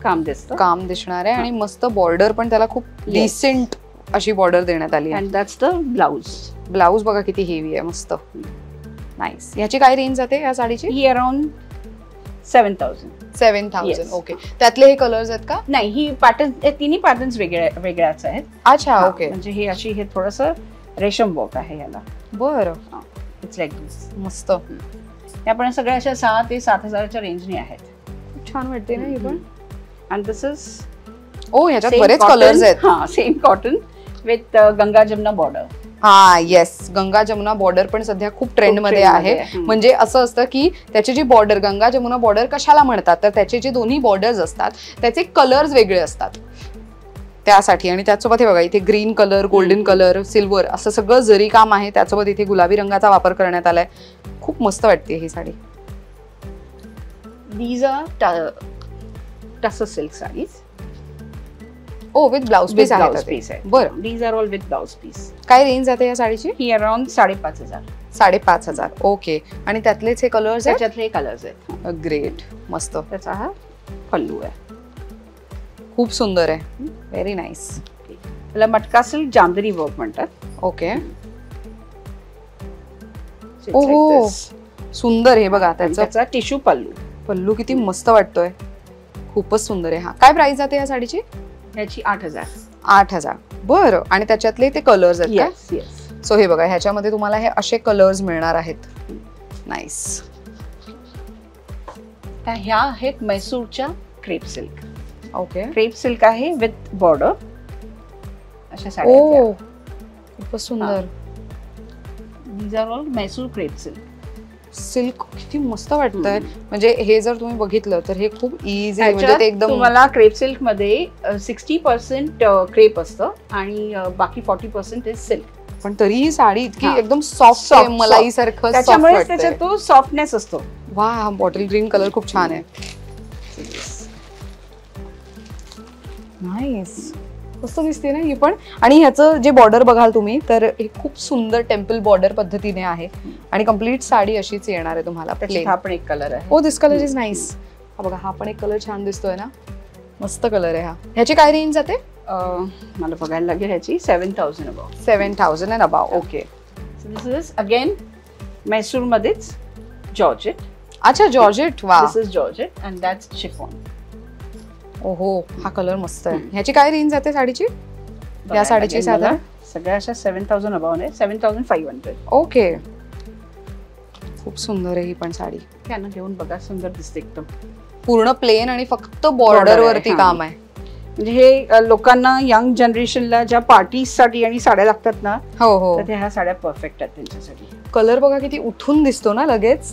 काम दिसणार आहे. आणि मस्त बॉर्डर पण त्याला खूप डिसेंट अशी बॉर्डर देण्यात आली आहे. And that's the blouse. Blouse बघा किती हेवी आहे, मस्त नाईस. ह्याची काय रेंज जाते या साडीची? ही अराउंड 7,000. ओके, त्यातले हे कलर्स आहेत का? नाही, ही पॅटर्न, तिन्ही पॅटर्न्स वेगळ्याच आहेत. अच्छा, ओके. म्हणजे ही अशी, हे थोडंसं रेशम वर्क आहे याला. बरं. इट्स लाईक दिस. मस्त. या पण सगळ्या अशा 6,000 ते 7,000च्या रेंजने आहेत. खूप छान वाटते ना ही पण. अँड दिस इज, ओ, ह्याच्यात बरेच कलर्स आहेत. हा, same cotton with Ganga Jamuna border. हा, येस, गंगा जमुना बॉर्डर पण सध्या खूप ट्रेंड मध्ये आहे. म्हणजे असं असतं की त्याची जी बॉर्डर, गंगा जमुना बॉर्डर कशाला म्हणतात, तर त्याचे जे दोन्ही बॉर्डर्स असतात त्याचे कलर्स वेगळे असतात त्यासाठी. आणि त्याचसोबत हे बघा, इथे green colour, golden colour, silver असं सगळं जरी काम आहे. त्यासोबत इथे गुलाबी रंगाचा वापर करण्यात आलाय. खूप मस्त वाटते ही sari. These are tussar silk saris. Oh, with blouse piece आहे. बरं. These are all with blouse piece. काय रेंज जाते या साडीची? ही अराउंड 5,500. 5,500. ओके. आणि त्यातलेच हे कलर्स आहेत? त्याच्यातले कलर्स आहेत. ग्रेट, मस्त. त्याचा हा पल्लू आहे. खूप सुंदर आहे, व्हेरी नाईस. त्याला मटका सिल्क जामदनी वर्क म्हणतात. ओके. ओहो, सुंदर. हे बघा त्याचा टिश्यू पल्लू. पल्लू किती मस्त वाटतोय, खूपच सुंदर आहे. हा, काय प्राइस जाते या साडीची? ह्याची 8,000. 8,000. बरं. आणि त्याच्यातले ते कलर्स आहेत का? येस. सो हे बघा, ह्याच्यामध्ये तुम्हाला हे असे कलर्स मिळणार आहेत. नाईस. ह्या आहेत मैसूरच्या crepe silk. Okay. Crepe silk आहे विथ बॉर्डर. अशा साड्या. ओ, खूपच सुंदर. These are all Mysore crepe silk. Silk किती मस्त वाटतंय. म्हणजे हे जर तुम्ही बघितलं तर हे खूप इझी, म्हणजे ते एकदम, तुम्हाला क्रेप सिल्क मध्ये 60% क्रेप असतं आणि बाकी 40% इज सिल्क. पण तरीही साडी इतकी एकदम सॉफ्ट, मलाई सारखं, त्याच्यामुळे त्याच्यात तो सॉफ्टनेस असतो. वा, बॉटल ग्रीन कलर खूप छान आहे. नाईस, मस्त दिसते ना ही पण. आणि ह्याचं जे बॉर्डर बघाल तुम्ही तर हे खूप सुंदर टेम्पल बॉर्डर पद्धतीने आहे. आणि कम्प्लीट साडी अशीच येणार आहे तुम्हाला. हा पण एक कलर आहे. ओ, दिस कलर इज नाईस. हा बघा, हा पण एक कलर छान दिसतोय ना, मस्त कलर आहे हा. ह्याची काय रेंज जाते? मला बघायला लागेल. ह्याची 7,000 above. 7,000 and above. Okay. This is again Mysore मध्येच जॉर्जेट. अच्छा, जॉर्जेट. वा, this is georgette and that's chiffon. ओहो, हा कलर मस्त आहे. ह्याची काय रेंज जाते साडीची? या साडीची साधारण सगळ्या अशा 7,000 अबाउन आहे, 7,500. ओके, खूप सुंदर आहे ही पण साडी. त्यांना घेऊन बघा, सुंदर दिसते एकदम. पूर्ण प्लेन आणि फक्त बॉर्डर वरती काम आहे. म्हणजे हे लोकांना, यंग जनरेशनला ज्या पार्टीज साठी आणि साड्या लागतात ना, हो हो, तर ह्या साड्या परफेक्ट आहेत त्यांच्यासाठी. कलर बघा किती उठून दिसतो ना लगेच,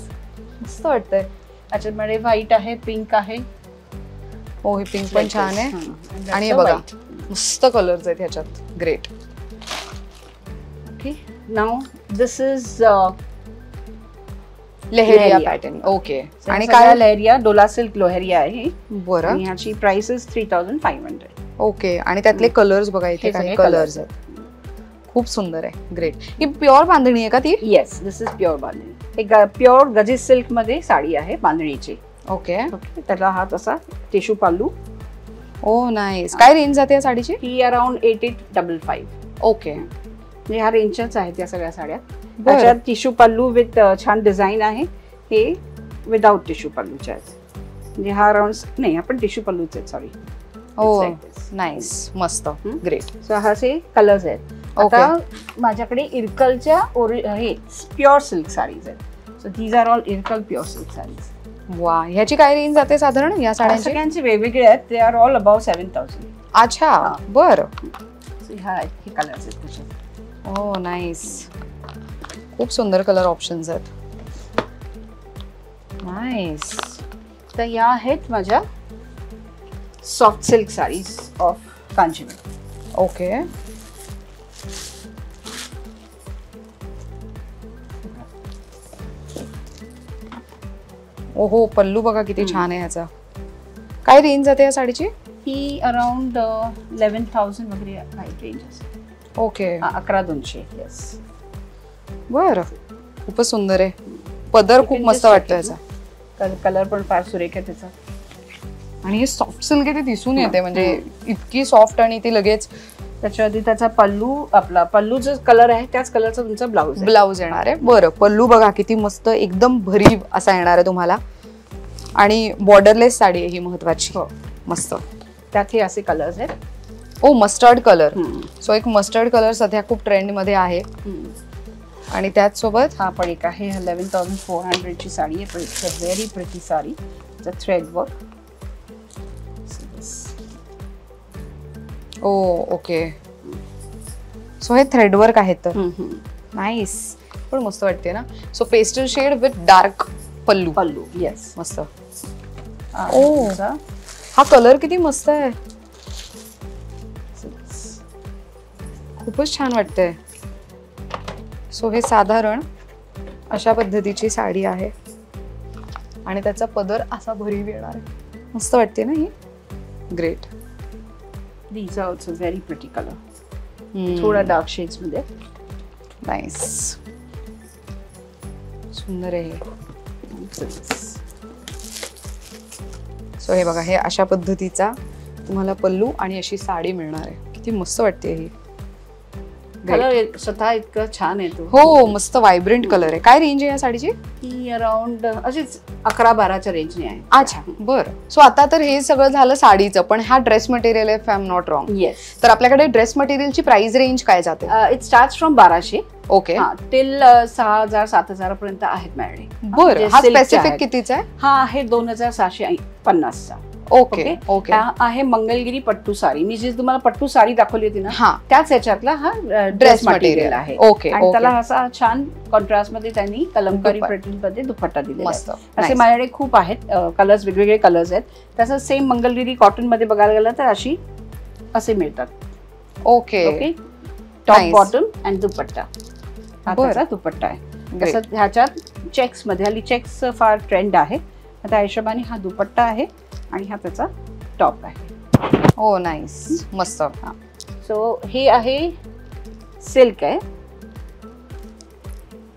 मस्त वाटतंय. त्याच्यामध्ये व्हाईट आहे, पिंक आहे. हो, हे पिंक पण छान आहे. आणि हे बघा मस्त कलर्स आहेत ह्याच्यात. Great. Okay, now this is leheriya pattern. Okay, आणि काय लेहरिया, डोला सिल्क लोहरिया आहे. बरं, आणि ह्याची प्राइस इज 3,500. ओके, आणि त्यातले कलर्स बघा, इथे काही कलर्स आहेत. खूप सुंदर आहे. ग्रेट. ही प्युअर बांधणी आहे का ती? येस, दिस इज प्युअर बांधणी. एक प्युअर गजीस सिल्क मध्ये साडी आहे बांधणीची. ओके, त्याला हा तसा टिश्यू पाल्लू. Oh nice. काय रेंज जाते या साडीची? ही अराउंड 8,855. ओके, म्हणजे ह्या रेंजच्याच आहेत या सगळ्या साड्या. त्याच्यात टिश्यू पल्लू विथ छान डिझाईन आहे. हे विदाउट टिश्यू पल्लूच्या आहेत. म्हणजे हा अराउंड नाही, आपण टिश्यू पल्लूच आहेत. सॉरी. ओ नाईस, मस्त. ग्रेट. सो असे कलर्स आहेत. आता माझ्याकडे इरकलच्या हे प्युअर सिल्क साडीज आहेत. So these are all Irkal pure silk saris. वा, ह्याची काय रेंज जाते साधारण या साड्यांची? सगळ्यांचे वेगवेगळे आहेत. They are all about 7,000. अच्छा, बरं. ह्या हे कलर्स आहेत त्याचे. ओ नाईस, खूप सुंदर कलर ऑप्शन्स आहेत. नाईस. तर या आहेत माझ्या soft silk saris of Kanjivaram. Okay, ओहो, पल्लू बघा किती छान आहे ह्याचा. काय रेंज जाते या साडीची? ही अराउंड 11,000 वगैरे आहे रेंज. ओके, 11,200. येस, बरं. खूपच सुंदर आहे. पदर खूप मस्त वाटतो याचा. कलर पण फार सुरेख आहे त्याचा. आणि हे सॉफ्ट सिल्क आहे ते दिसून येते, म्हणजे इतकी सॉफ्ट. आणि ती लगेच त्याच्याआधी त्याचा पल्लू, आपला पल्लू जो कलर आहे त्याच कलरचा तुमचा ब्लाउज येणार आहे. बरं, पल्लू बघा किती मस्त, एकदम भरीव असा येणार आहे तुम्हाला. आणि बॉर्डरलेस साडी आहे ही महत्वाची. मस्त. त्यात हे असे कलर्स आहेत. ओ, मस्टर्ड कलर. सो एक मस्टर्ड कलर सध्या खूप ट्रेंड मध्ये आहे. आणि त्याच सोबत हा पण एक आहे. 11,400 ची साडी आहे, पण it's a very pretty sari. Thread work. Oh okay, so हे थ्रेड वर्क आहेत तर. नाईस, पण मस्त वाटते ना. So pastel shade with dark pallu. Pallu, yes, मस्त. ओ, हा कलर किती मस्त आहे. खूपच छान वाटतंय. सो हे साधारण अशा पद्धतीची साडी आहे. आणि त्याचा पदर असा भरीव येणार आहे. मस्त वाटते ना ही. Great. These are also very pretty color. थोडा डार्क शेड्स मध्ये. नाईस, सुंदर आहे. सो हे बघा, हे अशा पद्धतीचा तुम्हाला पल्लू आणि अशी साडी मिळणार आहे. किती मस्त वाटते ही. कलर स्वतः इतकं छान आहे तो. हो, मस्त व्हायब्रंट कलर आहे. काय रेंज आहे या साडीची? ही अराउंड अशीच 11-12च्या रेंजने आहे. अच्छा, बरं. सो आता तर हे सगळं झालं साडीचं, पण हा ड्रेस मटेरियल आहे, if I am not wrong. Yes. तर आपल्याकडे ड्रेस मटेरियलची प्राइस रेंज काय जाते? It starts from 1,200. Okay, till 6,000-7,000 पर्यंत आहेत माझ्याकडे. बरं. हा स्पेसिफिक कितीचा आहे? हा आहे 2,650 चा. Okay okay. आहे मंगलगिरी पट्टू साडी. मी जी तुम्हाला पट्टू साडी दाखवली होती ना, हा, त्याच ह्याच्यातला हा ड्रेस मटेरियल आहे. ओके. आणि त्याला असा छान कॉन्ट्रास्ट मध्ये त्यांनी कलमकारी प्रिंट मध्ये दुपट्टा दिलेला आहे. असे माझ्याकडे खूप आहेत कलर्स, वेगवेगळे कलर्स आहेत. तसं सेम मंगलगिरी कॉटन मध्ये बघायला गेलं तर असे मिळतात. Okay okay, top bottom and dupatta. हा त्याचा दुपट्टा आहे. तसं ह्याच्यात चेक्स मध्ये, हल्ली चेक्स फार ट्रेंड आहे. त्या हिशोबाने हा दुपट्टा आहे आणि हा त्याचा टॉप आहे. ओ नाईस, मस्त. हा, सो हे आहे सिल्क आहे,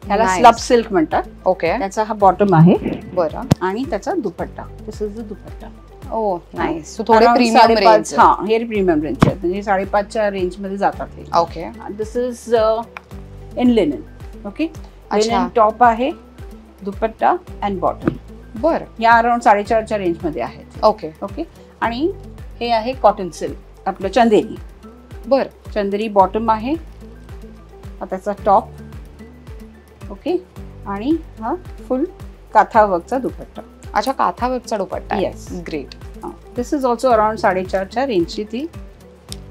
ह्याला स्लब सिल्क म्हणतात. ओके, त्याचा हा बॉटम आहे. बरं. आणि त्याचा dupatta, this is the dupatta. Oh nice. So थोडे प्रीमियम रेंज. हा, हे प्रीमियम रेंज आहे, म्हणजे 5,500च्या रेंज मध्ये जातात हे. Okay, this is in linen. Okay, linen top आहे, दुपट्टा अँड बॉटम. बरं. या अराउंड 4,500च्या रेंज मध्ये आहेत. Okay okay. आणि हे आहे कॉटन सिल्क, आपलं चंदेरी. बर. चंदेरी बॉटम आहे, हा त्याचा टॉप. ओके, आणि हा फुल काथा वर्कचा दुपट्टा. अच्छा, काथा वर्कचा dupatta. Yes, great. This is also around 4.5 रेंजची ती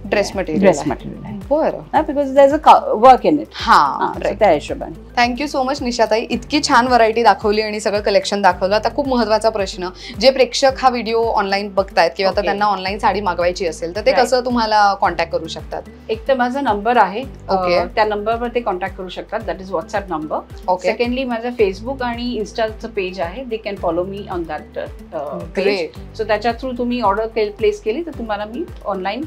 ड्रेस मटेरियल. ड्रेस मटेरियल आहे. बरं. Because there is a work in it. हा, त्या हिशोबाने. थँक्यू सो मच निशाताई, इतकी छान व्हरायटी दाखवली आणि सगळं कलेक्शन दाखवलं. आता खूप महत्त्वाचा प्रश्न, जे प्रेक्षक हा व्हिडिओ ऑनलाईन बघतायत किंवा आता त्यांना ऑनलाईन साडी मागवायची असेल तर ते कसं तुम्हाला कॉन्टॅक्ट करू शकतात? एक तर माझा नंबर आहे, ओके, त्या नंबरवर ते कॉन्टॅक्ट करू शकतात. That is WhatsApp number. Okay. Secondly माझा फेसबुक आणि इन्स्टाचं पेज आहे, they can follow me on that page. So त्याच्या थ्रू तुम्ही ऑर्डर प्लेस केली तर तुम्हाला मी ऑनलाईन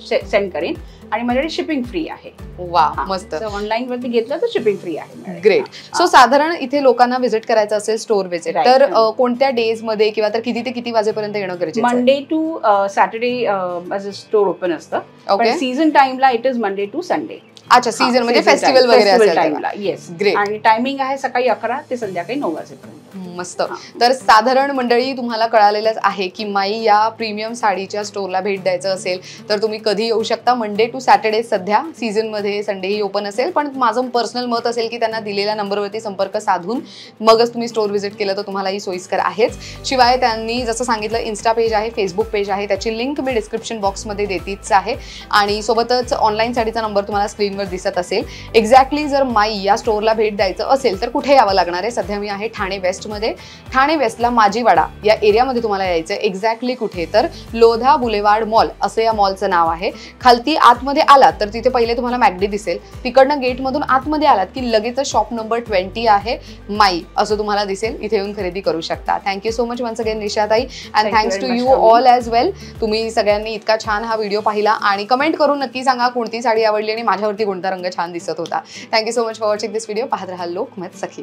सेंड करेन आणि माझ्याकडे शिपिंग फ्री आहे. वा, मस्त. ऑनलाईन वरती घेतलं तर शिपिंग फ्री आहे. ग्रेट. सो साधारण इथे लोकांना व्हिजिट करायचं असेल, स्टोर व्हिजिट, तर कोणत्या डेज मध्ये किंवा तर किती ते किती वाजेपर्यंत येणं गरजेचं आहे? मंडे टू सॅटर्डे माझं स्टोर ओपन असतं. ओके. सीझन टाइमला it is Monday to Sunday. अच्छा, सीझन म्हणजे फेस्टिवल वगैरे असेल टाइमला. Yes, great. आणि टायमिंग आहे सकाळी 11 ते संध्याकाळी 9 वाजेपर्यंत. मस्त. तर साधारण मंडळी तुम्हाला कळालेलंच आहे की माई या प्रीमियम साडीच्या स्टोरला भेट द्यायचं असेल तर तुम्ही कधी येऊ शकता. मंडे टू सॅटर्डे सध्या सीझनमध्ये, संडेही ओपन असेल, पण माझं पर्सनल मत असेल की त्यांना दिलेल्या नंबरवरती संपर्क साधून मगच तुम्ही स्टोर व्हिजिट केलं तर तुम्हालाही सोयीस्कर आहेच. शिवाय त्यांनी जसं सांगितलं इन्स्टा पेज आहे, फेसबुक पेज आहे, त्याची लिंक मी डिस्क्रिप्शन बॉक्समध्ये देतीच आहे. आणि सोबतच ऑनलाईन साडीचा नंबर तुम्हाला स्क्रीनवर दिसत असेल. एक्झॅक्टली जर माई या स्टोरला भेट द्यायचं असेल तर कुठे यावं लागणार आहे? सध्या मी आहे ठाणे वेस्टमध्ये. ठाणे वेस्टला माजीवाडा या एरियामध्ये तुम्हाला यायचं. एक्झॅक्टली कुठे? तर लोधा बुलेवार्ड मॉल असं या मॉलचं नाव आहे. खालती आतमध्ये आलात तर तिथे पहिले तुम्हाला मॅगडी दिसेल. तिकडनं गेटमधून आतमध्ये आलात की लगेच शॉप नंबर 20 आहे, माई असं तुम्हाला दिसेल. इथे येऊन खरेदी करू शकता. Thank you so much once again निशाताई, and thanks to you all as well. तुम्ही सगळ्यांनी इतका छान हा व्हिडिओ पाहिला आणि कमेंट करून नक्की सांगा कोणती साडी आवडली आणि माझ्यावरती कोणता रंग छान दिसत होता. Thank you so much for watching this video. पाहत राहा लोकमत सखी.